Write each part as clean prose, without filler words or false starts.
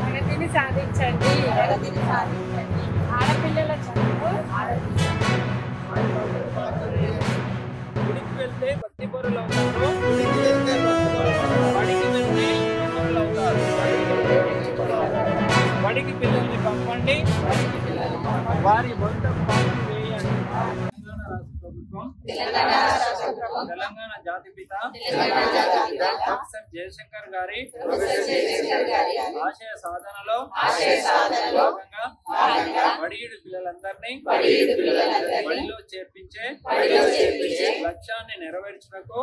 ప్రగతిని సాధించండి. ఆడపిల్లల చదువు గుడికి వెళ్తే భక్తి పరులు అవుతారు, బడికి వెళ్తే పరులు అవుతారు. బడికి పిల్లల్ని పంపండి, వారి వంట పాటలు వేయండి. తెలంగాణ జాతిపిత ప్రొఫెసర్ జయశంకర్ గారి ఆశయ సాధనలో భాగంగా బడియుడి పిల్లలందరినీ బడిలో చేర్పించే లక్ష్యాన్ని నెరవేర్చుటకు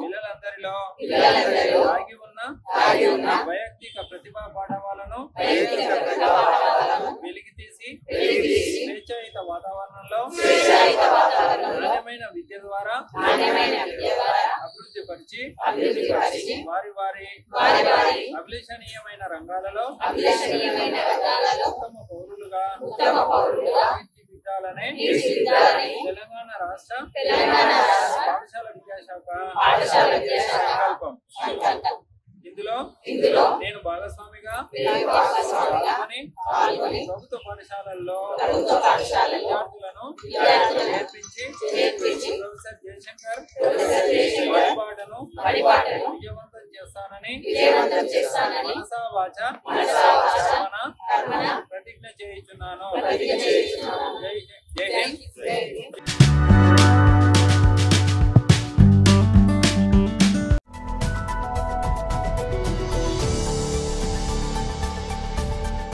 పిల్లలందరిలో దాగి ఉన్న వైయక్తిక ప్రతిభా పాఠవాలను వెలికి తీసి స్వేచ్ఛాయుత వాతావరణంలో నాణ్యమైన విద్య ద్వారా అభివృద్ధి పరిచి వారి వారి అభిలషణీయమైన రంగాలలో ఉత్తమ పౌరులుగా తీర్చిదిద్దాలనే తెలంగాణ రాష్ట్ర పాఠశాల విద్యాశాఖ సంకల్పం. ఇందులో నేను భాగస్వామిగా పాల్గొని ప్రభుత్వ పాఠశాలల్లో విద్యార్థులను నేర్పించి ప్రొఫెసర్ జయశంకర్ పరిపాటను విజయవంతం చేస్తానని మనసా వాచా కర్మణ ప్రతిజ్ఞ చేయుచున్నాను.